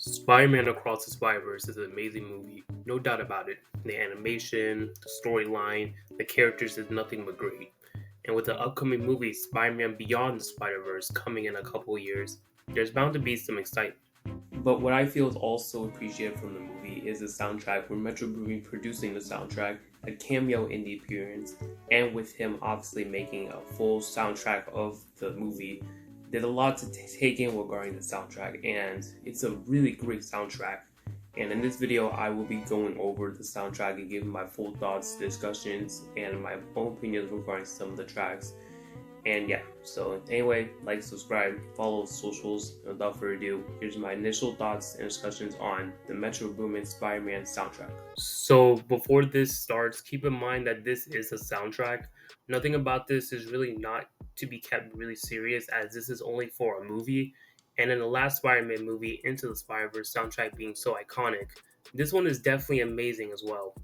Spider-Man Across the Spider-Verse is an amazing movie, no doubt about it. The animation, the storyline, the characters is nothing but great. And with the upcoming movie Spider-Man Beyond the Spider-Verse coming in a couple years, there's bound to be some excitement. But what I feel is also appreciated from the movie is the soundtrack, with Metro Boomin producing the soundtrack, a cameo in the appearance, and with him obviously making a full soundtrack of the movie. There's a lot to take in regarding the soundtrack, and it's a really great soundtrack. And in this video, I will be going over the soundtrack and giving my full thoughts, discussions, and my own opinions regarding some of the tracks. And yeah, so anyway, like, subscribe, follow socials, and without further ado, here's my initial thoughts and discussions on the Metro Boomin Spider-Man soundtrack. So before this starts, keep in mind that this is a soundtrack. Nothing about this is really not to be kept really serious, as this is only for a movie. And in the last Spider-Man movie, Into the Spider-Verse soundtrack being so iconic, this one is definitely amazing as well.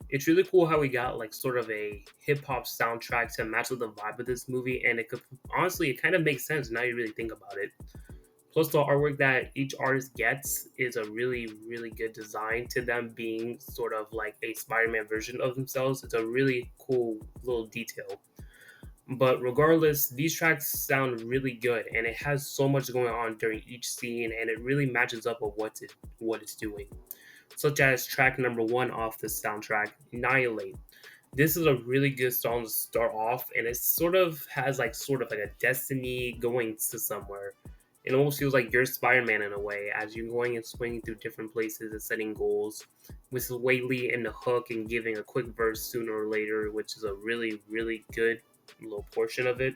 It's really cool how we got like sort of a hip hop soundtrack to match with the vibe of this movie, and it could honestly it kind of makes sense now you really think about it. Plus, the artwork that each artist gets is a really good design to them being sort of like a Spider-Man version of themselves. It's a really cool little detail. But regardless, these tracks sound really good, and it has so much going on during each scene, and it really matches up with what it's doing, such as track number one off the soundtrack, Annihilate. This is a really good song to start off, and it sort of like a destiny going to somewhere. It almost feels like you're Spider-Man in a way, as you're going and swinging through different places and setting goals, with Whaley in the hook and giving a quick verse sooner or later, which is a really good little portion of it.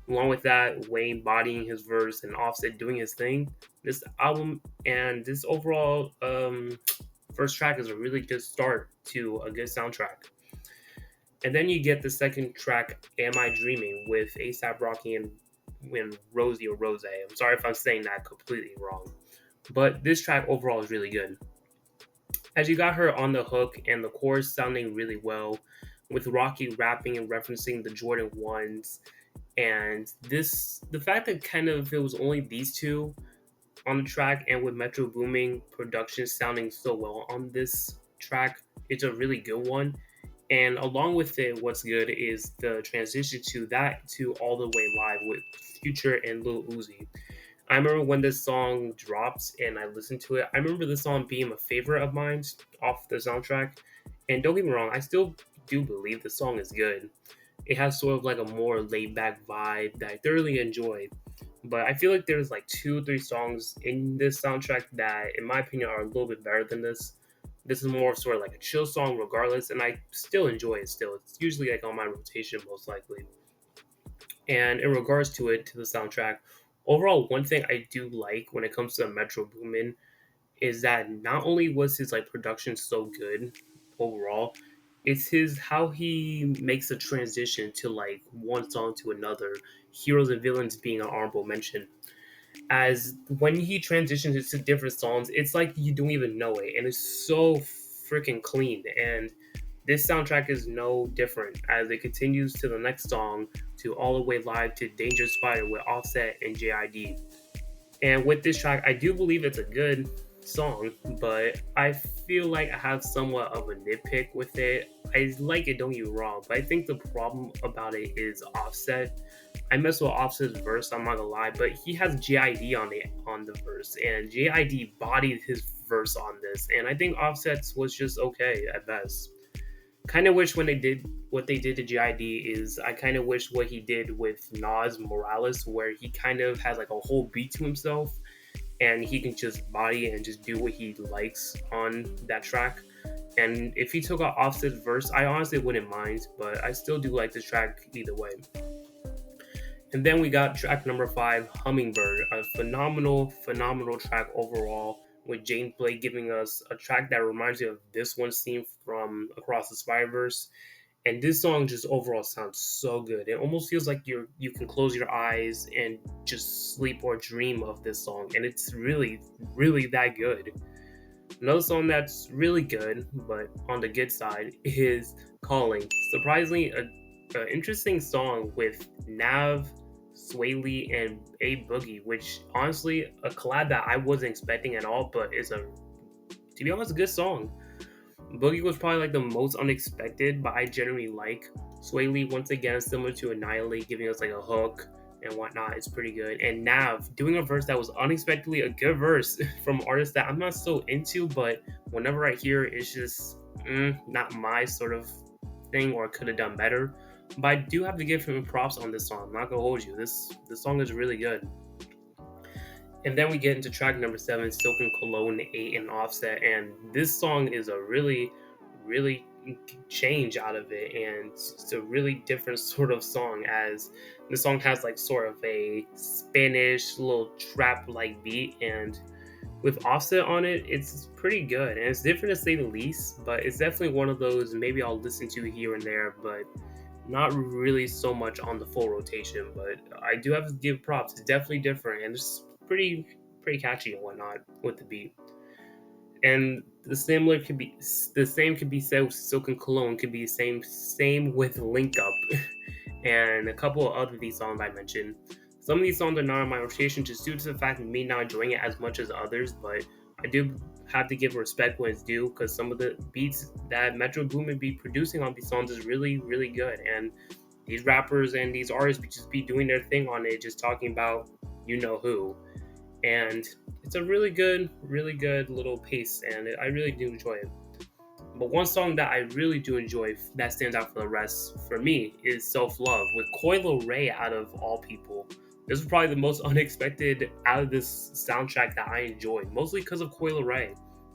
Along with that, Wayne bodying his verse and Offset doing his thing. This album and this overall first track is a really good start to a good soundtrack. And then you get the second track, Am I Dreaming, with ASAP Rocky and Rosie or Rose. I'm sorry if I'm saying that completely wrong. But this track overall is really good. As you got her on the hook and the chorus sounding really well, with Rocky rapping and referencing the Jordan 1s. And the fact that kind of it was only these two on the track, and with Metro Booming production sounding so well on this track, it's a really good one. And along with it, what's good is the transition to that to All the Way Live with Future and Lil Uzi. I remember when this song dropped and I listened to it. I remember this song being a favorite of mine off the soundtrack. And don't get me wrong, I still do believe the song is good. It has sort of like a more laid back vibe that I thoroughly enjoy. But I feel like there's like two or three songs in this soundtrack that, in my opinion, are a little bit better than this. This is more sort of like a chill song, regardless, and I still enjoy it. Still, it's usually like on my rotation, most likely. And in regards to it, to the soundtrack, overall, one thing I do like when it comes to Metro Boomin is that not only was his like production so good overall, it's his how he makes a transition to like one song to another. Heroes and villains being an honorable mention, as when he transitions to different songs, it's like you don't even know it, and it's so freaking clean. And this soundtrack is no different as it continues to the next song, to All the Way Live, to Danger Spider with Offset and JID. And with this track, I do believe it's a good song, but I feel like I have somewhat of a nitpick with it. I like it, don't get me wrong, but I think the problem about it is Offset. I mess with Offset's verse, I'm not gonna lie, but he has JID on the verse, and JID bodied his verse on this, and I think Offset's was just okay at best. Kind of wish when they did what they did to JID is I kind of wish what he did with Nas Morales, where he kind of has like a whole beat to himself, and he can just body it and just do what he likes on that track. And if he took out Offset's verse, I honestly wouldn't mind, but I still do like this track either way. And then we got track number five, Hummingbird, a phenomenal track overall, with James Blake giving us a track that reminds you of this one scene from Across the Spider-Verse. And this song just overall sounds so good. It almost feels like you can close your eyes and just sleep or dream of this song. And it's really that good. Another song that's really good, but on the good side, is Calling. Surprisingly, an interesting song with Nav, Sway Lee and A Boogie, which honestly a collab that I wasn't expecting at all, but it's a to be honest a good song. Boogie was probably like the most unexpected, but I generally like Sway Lee once again, similar to Annihilate, giving us like a hook and whatnot. It's pretty good. And Nav doing a verse that was unexpectedly a good verse from artists that I'm not so into, but whenever I hear it, it's just not my sort of thing, or could have done better. But I do have to give him props on this song. I'm not gonna hold you. This song is really good. And then we get into track number 7, Silk and Cologne 8 and Offset. And this song is a really change out of it. And it's a really different sort of song, as the song has like sort of a Spanish little trap like beat. And with Offset on it, it's pretty good. And it's different to say the least, but it's definitely one of those maybe I'll listen to here and there, but not really so much on the full rotation. But I do have to give props. It's definitely different, and it's pretty catchy and whatnot with the beat. And the same could be said with Silk and Cologne. Could be same with Link Up and a couple of other these songs I mentioned. Some of these songs are not on my rotation just due to the fact of me not enjoying it as much as others, but I do have to give respect when it's due, because some of the beats that Metro Boomin be producing on these songs is really good. And these rappers and these artists be just be doing their thing on it, just talking about you know who. And it's a really good little pace, and I really do enjoy it. But one song that I really do enjoy that stands out for the rest for me is Self Love with Coil Ray out of all people. This is probably the most unexpected out of this soundtrack that I enjoyed, mostly because of Coil Ray.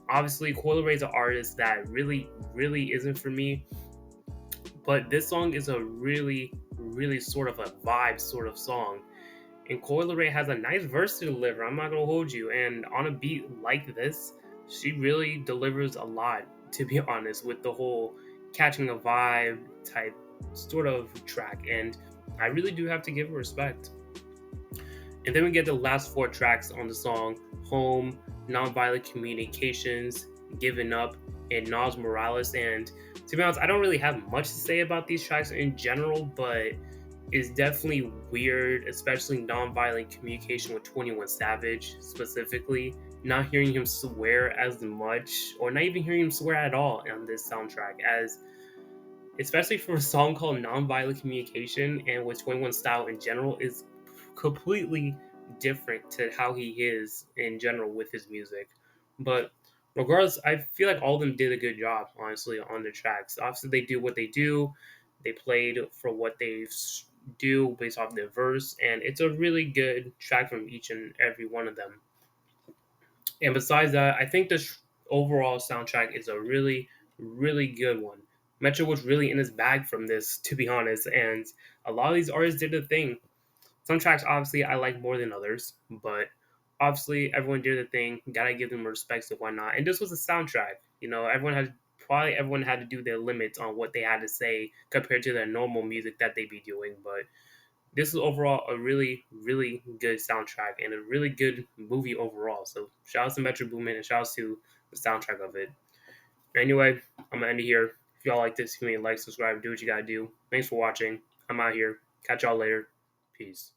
Obviously, Coil Ray is an artist that really isn't for me, but this song is a really sort of a vibe sort of song. And Coil Ray has a nice verse to deliver, I'm not gonna hold you. And on a beat like this, she really delivers a lot, to be honest, with the whole catching a vibe type sort of track. And I really do have to give her respect. And then we get the last 4 tracks on the song: Home, Nonviolent Communications, Giving Up, and Nas Morales. And to be honest, I don't really have much to say about these tracks in general, but it's definitely weird, especially Nonviolent Communication with 21 Savage specifically. Not hearing him swear as much, or not even hearing him swear at all on this soundtrack, as especially for a song called Nonviolent Communication and with 21 Style in general, is completely different to how he is in general with his music. But regardless, I feel like all of them did a good job, honestly, on the tracks. Obviously, they do what they do. They played for what they do based off their verse, and it's a really good track from each and every one of them. And besides that, I think this overall soundtrack is a really good one. Metro was really in his bag from this, to be honest, and a lot of these artists did a thing. Some tracks, obviously, I like more than others, but obviously, everyone did the thing. Gotta give them respect and whatnot. And this was a soundtrack. You know, everyone had to do their limits on what they had to say compared to their normal music that they be doing. But this is overall a really good soundtrack and a really good movie overall. So shout out to Metro Boomin and shout out to the soundtrack of it. Anyway, I'm gonna end it here. If y'all like this, give me a like, subscribe, do what you gotta do. Thanks for watching. I'm out here. Catch y'all later. Peace.